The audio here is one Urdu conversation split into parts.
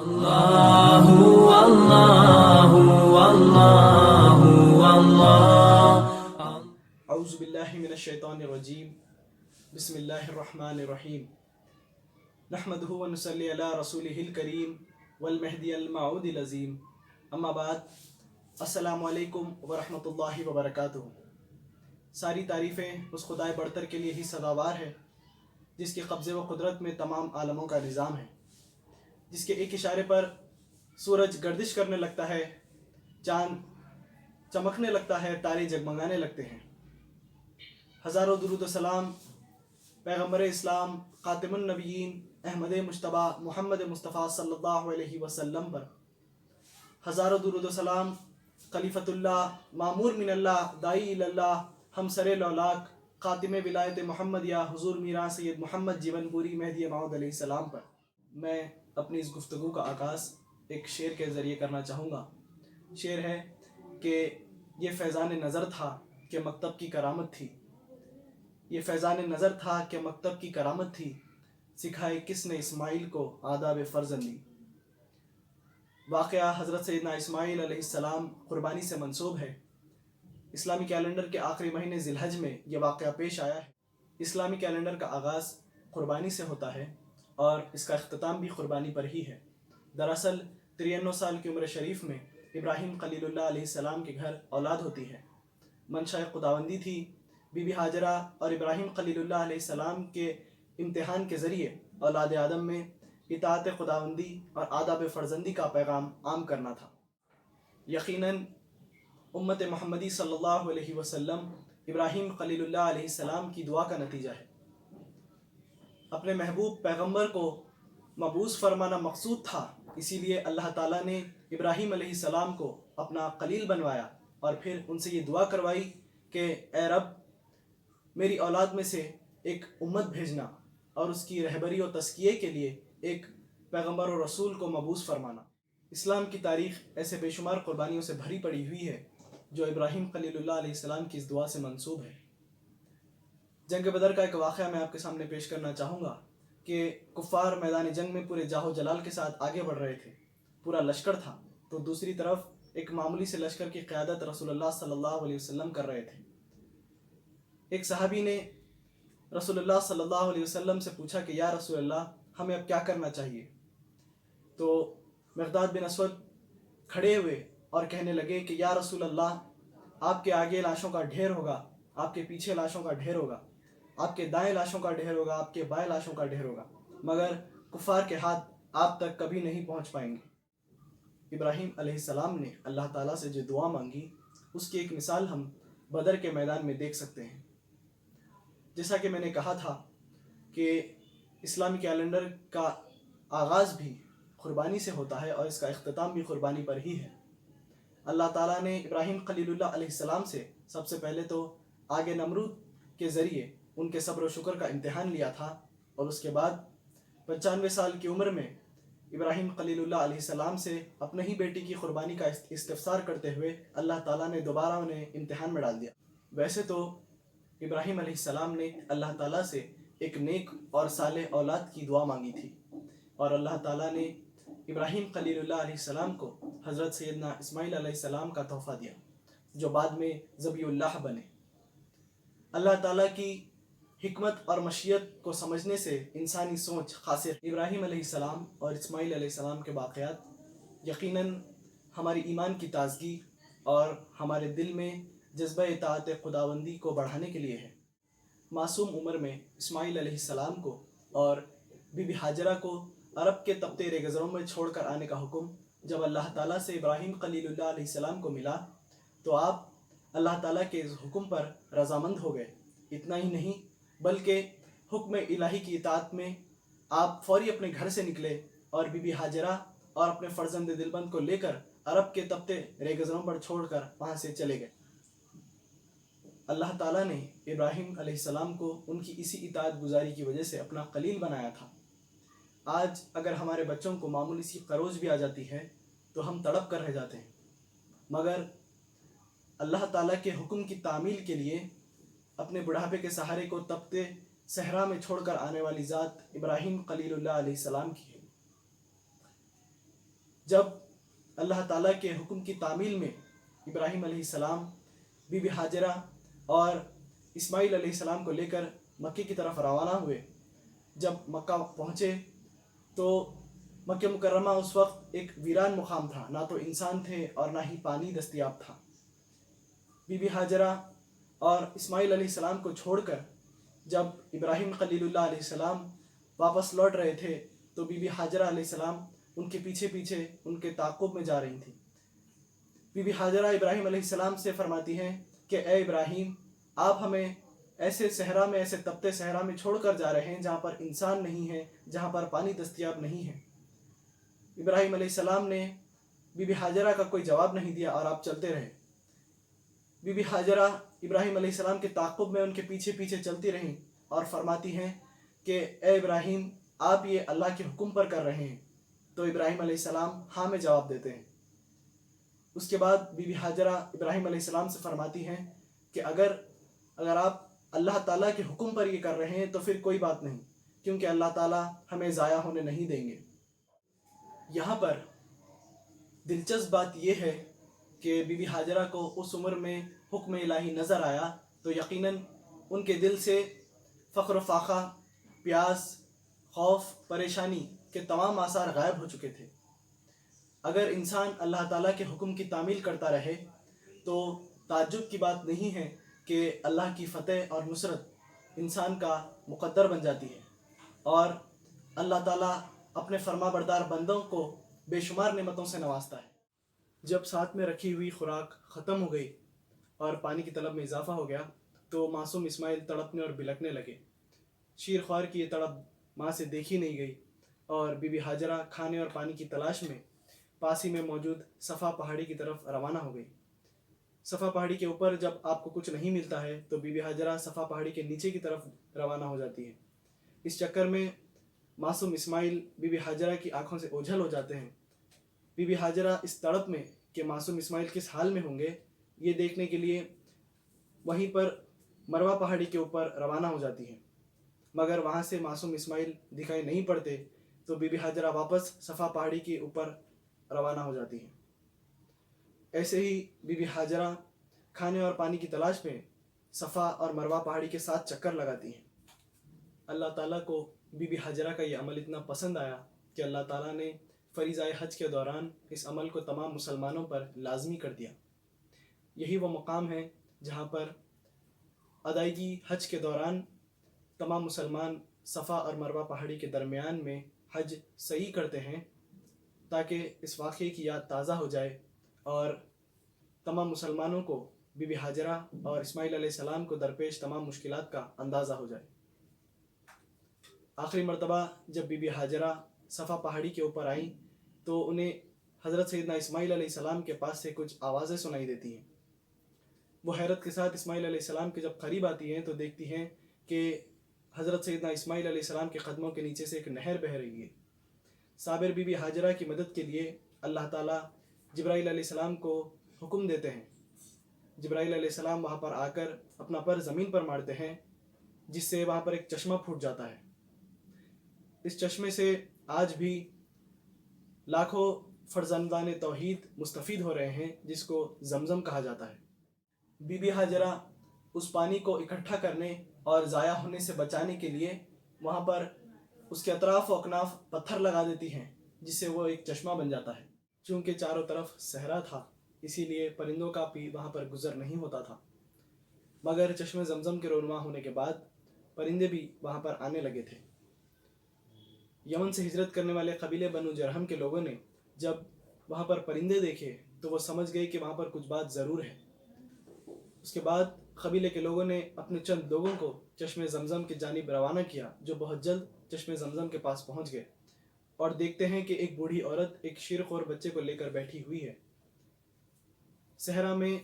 اللہ اللہ اللہ اللہ اعوذ باللہ من الشیطان الرجیم بسم اللہ الرحمن الرحیم نحمدہ ونصلی علی رسولہ الکریم والمہدی الموعود العظیم اما بعد السلام علیکم ورحمۃ اللہ وبرکاتہ۔ ساری تعریفیں اس خدائے برتر کے لیے ہی سزاوار ہے جس کے قبضے و قدرت میں تمام عالموں کا نظام ہے، جس کے ایک اشارے پر سورج گردش کرنے لگتا ہے، چاند چمکنے لگتا ہے، تارے جگمگانے لگتے ہیں۔ ہزاروں درود و سلام پیغمبر اسلام خاتم النبیین احمد مجتبیٰ محمد مصطفیٰ صلی اللہ علیہ وسلم پر، ہزاروں درود و سلام خلیفۃ اللہ معمور من اللہ داعی اللہ ہمسر لولاک خاتم ولایت محمد یا حضور میران سید محمد جیون پوری مہدی موعود علیہ السلام پر۔ میں اپنی اس گفتگو کا آغاز ایک شعر کے ذریعے کرنا چاہوں گا۔ شعر ہے کہ یہ فیضان نظر تھا کہ مکتب کی کرامت تھی، یہ فیضان نظر تھا کہ مکتب کی کرامت تھی، سکھائے کس نے اسماعیل کو آداب فرزندی۔ واقعہ حضرت سیدنا اسماعیل علیہ السلام قربانی سے منسوب ہے۔ اسلامی کیلنڈر کے آخری مہینے ذی الحج میں یہ واقعہ پیش آیا ہے۔ اسلامی کیلنڈر کا آغاز قربانی سے ہوتا ہے اور اس کا اختتام بھی قربانی پر ہی ہے۔ دراصل 93 سال کی عمر شریف میں ابراہیم خلیل اللہ علیہ السلام کے گھر اولاد ہوتی ہے۔ منشاء خداوندی تھی بی بی ہاجرہ اور ابراہیم خلیل اللہ علیہ السلام کے امتحان کے ذریعے اولاد آدم میں اطاعت خداوندی اور آداب فرزندی کا پیغام عام کرنا تھا۔ یقیناً امت محمدی صلی اللہ علیہ وسلم ابراہیم خلیل اللہ علیہ السلام کی دعا کا نتیجہ ہے۔ اپنے محبوب پیغمبر کو مبعوث فرمانا مقصود تھا، اسی لیے اللہ تعالیٰ نے ابراہیم علیہ السلام کو اپنا خلیل بنوایا اور پھر ان سے یہ دعا کروائی کہ اے رب میری اولاد میں سے ایک امت بھیجنا اور اس کی رہبری و تزکیے کے لیے ایک پیغمبر و رسول کو مبعوث فرمانا۔ اسلام کی تاریخ ایسے بے شمار قربانیوں سے بھری پڑی ہوئی ہے جو ابراہیم خلیل اللہ علیہ السلام کی اس دعا سے منسوب ہے۔ جنگ بدر کا ایک واقعہ میں آپ کے سامنے پیش کرنا چاہوں گا کہ کفار میدان جنگ میں پورے جاہ و جلال کے ساتھ آگے بڑھ رہے تھے، پورا لشکر تھا، تو دوسری طرف ایک معمولی سے لشکر کی قیادت رسول اللہ صلی اللہ علیہ وسلم کر رہے تھے۔ ایک صحابی نے رسول اللہ صلی اللہ علیہ وسلم سے پوچھا کہ یا رسول اللہ ہمیں اب کیا کرنا چاہیے؟ تو مقداد بن اسود کھڑے ہوئے اور کہنے لگے کہ یا رسول اللہ آپ کے آگے لاشوں کا ڈھیر ہوگا، آپ کے پیچھے لاشوں کا ڈھیر ہوگا، آپ کے دائیں لاشوں کا ڈھیر ہوگا، آپ کے بائیں لاشوں کا ڈھیر ہوگا، مگر کفار کے ہاتھ آپ تک کبھی نہیں پہنچ پائیں گے۔ ابراہیم علیہ السلام نے اللہ تعالیٰ سے جو دعا مانگی اس کی ایک مثال ہم بدر کے میدان میں دیکھ سکتے ہیں۔ جیسا کہ میں نے کہا تھا کہ اسلامی کیلنڈر کا آغاز بھی قربانی سے ہوتا ہے اور اس کا اختتام بھی قربانی پر ہی ہے۔ اللہ تعالیٰ نے ابراہیم خلیل اللہ علیہ السلام سے سب سے پہلے تو آگے نمرود کے ذریعے ان کے صبر و شکر کا امتحان لیا تھا، اور اس کے بعد 95 سال کی عمر میں ابراہیم خلیل اللہ علیہ السلام سے اپنے ہی بیٹی کی قربانی کا استفسار کرتے ہوئے اللہ تعالیٰ نے دوبارہ انہیں امتحان میں ڈال دیا۔ ویسے تو ابراہیم علیہ السلام نے اللہ تعالیٰ سے ایک نیک اور صالح اولاد کی دعا مانگی تھی، اور اللہ تعالیٰ نے ابراہیم خلیل اللہ علیہ السلام کو حضرت سیدنا اسماعیل علیہ السلام کا تحفہ دیا جو بعد میں ذبیح اللہ بنے۔ اللہ تعالیٰ کی حکمت اور مشیت کو سمجھنے سے انسانی سوچ قاصر۔ ابراہیم علیہ السلام اور اسماعیل علیہ السلام کے واقعات یقیناً ہماری ایمان کی تازگی اور ہمارے دل میں جذبہ اطاعت خداوندی کو بڑھانے کے لیے ہے۔ معصوم عمر میں اسماعیل علیہ السلام کو اور بی بی ہاجرہ کو عرب کے تپتے ریگزروں میں چھوڑ کر آنے کا حکم جب اللہ تعالیٰ سے ابراہیم خلیل اللہ علیہ السلام کو ملا تو آپ اللہ تعالیٰ کے اس حکم پر رضامند ہو گئے۔ اتنا ہی نہیں بلکہ حکم الہی کی اطاعت میں آپ فوری اپنے گھر سے نکلے اور بی بی ہاجرہ اور اپنے فرزند دلبند کو لے کر عرب کے تپتے ریگزروں پر چھوڑ کر وہاں سے چلے گئے۔ اللہ تعالیٰ نے ابراہیم علیہ السلام کو ان کی اسی اطاعت گزاری کی وجہ سے اپنا خلیل بنایا تھا۔ آج اگر ہمارے بچوں کو معمولی سی قروج بھی آ جاتی ہے تو ہم تڑپ کر رہ جاتے ہیں، مگر اللہ تعالیٰ کے حکم کی تعمیل کے لیے اپنے بڑھاپے کے سہارے کو تپتے صحرا میں چھوڑ کر آنے والی ذات ابراہیم خلیل اللہ علیہ السلام کی ہے۔ جب اللہ تعالیٰ کے حکم کی تعمیل میں ابراہیم علیہ السلام، بی بی ہاجرہ اور اسماعیل علیہ السلام کو لے کر مکے کی طرف روانہ ہوئے، جب مکہ پہنچے تو مکہ مکرمہ اس وقت ایک ویران مقام تھا، نہ تو انسان تھے اور نہ ہی پانی دستیاب تھا۔ بی بی ہاجرہ اور اسماعیل علیہ السلام کو چھوڑ کر جب ابراہیم خلیل اللہ علیہ السلام واپس لوٹ رہے تھے تو بی بی ہاجرہ علیہ السلام ان کے پیچھے پیچھے ان کے تعاقب میں جا رہی تھیں۔ بی بی ہاجرہ ابراہیم علیہ السلام سے فرماتی ہیں کہ اے ابراہیم، آپ ہمیں ایسے صحرا میں، ایسے تپتے صحرا میں چھوڑ کر جا رہے ہیں جہاں پر انسان نہیں ہے، جہاں پر پانی دستیاب نہیں ہے۔ ابراہیم علیہ السلام نے بی بی ہاجرہ کا کوئی جواب نہیں دیا اور آپ چلتے رہے۔ بی بی ہاجرہ ابراہیم علیہ السلام کے تعاقب میں ان کے پیچھے پیچھے چلتی رہیں اور فرماتی ہیں کہ اے ابراہیم، آپ یہ اللہ کے حکم پر کر رہے ہیں؟ تو ابراہیم علیہ السلام ہاں میں جواب دیتے ہیں۔ اس کے بعد بی بی ہاجرہ ابراہیم علیہ السلام سے فرماتی ہیں کہ اگر آپ اللہ تعالیٰ کے حکم پر یہ کر رہے ہیں تو پھر کوئی بات نہیں، کیونکہ اللہ تعالیٰ ہمیں ضائع ہونے نہیں دیں گے۔ یہاں پر دلچسپ بات یہ ہے کہ بی بی ہاجرہ کو اس عمر میں حکم الہی نظر آیا تو یقیناً ان کے دل سے فقر و فاقہ، پیاس، خوف، پریشانی کے تمام آثار غائب ہو چکے تھے۔ اگر انسان اللہ تعالیٰ کے حکم کی تعمیل کرتا رہے تو تعجب کی بات نہیں ہے کہ اللہ کی فتح اور نصرت انسان کا مقدر بن جاتی ہے، اور اللہ تعالیٰ اپنے فرما بردار بندوں کو بے شمار نعمتوں سے نوازتا ہے۔ جب ساتھ میں رکھی ہوئی خوراک ختم ہو گئی اور پانی کی طلب میں اضافہ ہو گیا تو معصوم اسماعیل تڑپنے اور بلکنے لگے۔ شیر خوار کی یہ تڑپ ماں سے دیکھی نہیں گئی اور بی بی ہاجرہ کھانے اور پانی کی تلاش میں پاس ہی میں موجود صفا پہاڑی کی طرف روانہ ہو گئی۔ صفا پہاڑی کے اوپر جب آپ کو کچھ نہیں ملتا ہے تو بی بی ہاجرہ صفا پہاڑی کے نیچے کی طرف روانہ ہو جاتی ہے۔ اس چکر میں معصوم اسماعیل بی بی ہاجرہ کی آنکھوں سے اوجھل ہو جاتے ہیں۔ بی بی ہاجرہ اس تڑپ میں کہ معصوم اسماعیل کس حال میں ہوں گے یہ دیکھنے کے لیے وہیں پر مروہ پہاڑی کے اوپر روانہ ہو جاتی ہیں، مگر وہاں سے معصوم اسماعیل دکھائی نہیں پڑتے تو بی بی ہاجرہ واپس صفا پہاڑی کے اوپر روانہ ہو جاتی ہیں۔ ایسے ہی بی بی ہاجرہ کھانے اور پانی کی تلاش میں صفا اور مروہ پہاڑی کے ساتھ چکر لگاتی ہیں۔ اللہ تعالیٰ کو بی بی ہاجرہ کا یہ عمل اتنا پسند آیا کہ اللہ تعالیٰ نے فریضہ حج کے دوران اس عمل کو تمام مسلمانوں پر لازمی کر دیا۔ یہی وہ مقام ہے جہاں پر ادائیگی حج کے دوران تمام مسلمان صفا اور مروہ پہاڑی کے درمیان میں حج صحیح کرتے ہیں تاکہ اس واقعے کی یاد تازہ ہو جائے اور تمام مسلمانوں کو بی بی ہاجرہ اور اسماعیل علیہ السلام کو درپیش تمام مشکلات کا اندازہ ہو جائے۔ آخری مرتبہ جب بی بی ہاجرہ صفا پہاڑی کے اوپر آئیں تو انہیں حضرت سیدنا اسماعیل علیہ السلام کے پاس سے کچھ آوازیں سنائی دیتی ہیں۔ وہ حیرت کے ساتھ اسماعیل علیہ السلام کے جب قریب آتی ہیں تو دیکھتی ہیں کہ حضرت سیدنا اسماعیل علیہ السلام کے قدموں کے نیچے سے ایک نہر بہہ رہی ہے۔ صابر بی بی ہاجرہ کی مدد کے لیے اللہ تعالیٰ جبرائیل علیہ السلام کو حکم دیتے ہیں۔ جبرائیل علیہ السلام وہاں پر آ کر اپنا پر زمین پر مارتے ہیں جس سے وہاں پر ایک چشمہ پھوٹ جاتا ہے۔ اس چشمے سے آج بھی لاکھوں فرزندان توحید مستفید ہو رہے ہیں جس کو زمزم کہا جاتا ہے۔ بی بی ہاجرہ اس پانی کو اکٹھا کرنے اور ضائع ہونے سے بچانے کے لیے وہاں پر اس کے اطراف و اکناف پتھر لگا دیتی ہیں جس سے وہ ایک چشمہ بن جاتا ہے۔ چونکہ چاروں طرف صحرا تھا اسی لیے پرندوں کا بھی وہاں پر گزر نہیں ہوتا تھا، مگر چشمے زمزم کے رونما ہونے کے بعد پرندے بھی وہاں پر آنے لگے تھے۔ یمن سے ہجرت کرنے والے قبیلے بنو جرہم کے لوگوں نے جب وہاں پر پرندے دیکھے تو وہ سمجھ گئے کہ وہاں پر کچھ بات ضرور ہے۔ اس کے بعد قبیلے کے لوگوں نے اپنے چند لوگوں کو چشمے زمزم کی جانب روانہ کیا، جو بہت جلد چشمے زمزم کے پاس پہنچ گئے اور دیکھتے ہیں کہ ایک بوڑھی عورت ایک شیرخوار بچے کو لے کر بیٹھی ہوئی ہے۔ صحرا میں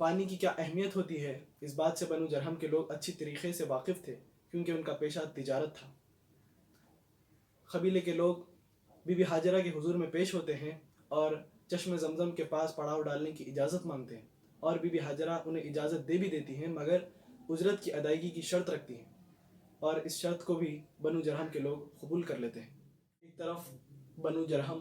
پانی کی کیا اہمیت ہوتی ہے اس بات سے بنو جرہم کے لوگ اچھی طریقے سے واقف تھے کیونکہ ان کا پیشہ تجارت تھا۔ قبیلے کے لوگ بی بی ہاجرہ کے حضور میں پیش ہوتے ہیں اور چشمے زمزم کے پاس پڑاؤ ڈالنے کی اجازت مانگتے ہیں، اور بی بی ہاجرہ انہیں اجازت دے بھی دیتی ہیں مگر اجرت کی ادائیگی کی شرط رکھتی ہیں، اور اس شرط کو بھی بنو جرہم کے لوگ قبول کر لیتے ہیں۔ ایک طرف بنو جرہم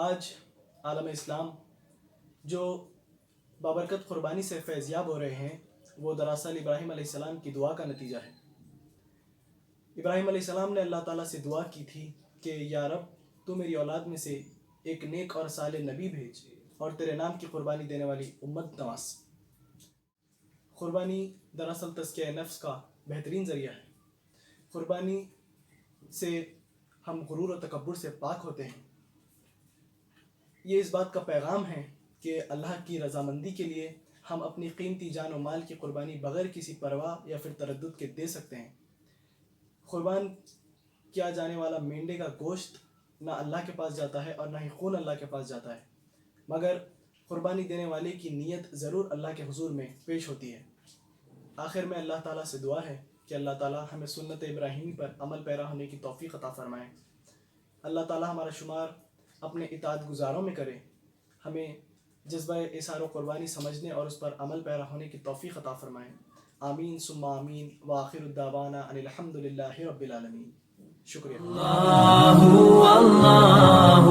آج عالم اسلام جو بابرکت قربانی سے فیضیاب ہو رہے ہیں وہ دراصل ابراہیم علیہ السلام کی دعا کا نتیجہ ہے۔ ابراہیم علیہ السلام نے اللہ تعالیٰ سے دعا کی تھی کہ یا رب تو میری اولاد میں سے ایک نیک اور صالح نبی بھیج اور تیرے نام کی قربانی دینے والی امت نواز۔ قربانی دراصل تزکیہ نفس کا بہترین ذریعہ ہے۔ قربانی سے ہم غرور و تکبر سے پاک ہوتے ہیں۔ یہ اس بات کا پیغام ہے کہ اللہ کی رضامندی کے لیے ہم اپنی قیمتی جان و مال کی قربانی بغیر کسی پرواہ یا پھر تردد کے دے سکتے ہیں۔ قربان کیا جانے والا مینڈے کا گوشت نہ اللہ کے پاس جاتا ہے اور نہ ہی خون اللہ کے پاس جاتا ہے، مگر قربانی دینے والے کی نیت ضرور اللہ کے حضور میں پیش ہوتی ہے۔ آخر میں اللہ تعالیٰ سے دعا ہے کہ اللہ تعالیٰ ہمیں سنت ابراہیمی پر عمل پیرا ہونے کی توفیق عطا فرمائے۔ اللہ تعالیٰ ہمارا شمار اپنے اطاعت گزاروں میں کرے، ہمیں جذبہ اظہار و قربانی سمجھنے اور اس پر عمل پیرا ہونے کی توفیق عطا فرمائے۔ آمین ثم آمین وآخر الدعوانا ان الحمد للہ رب العالمین۔ شکریہ۔ اللہ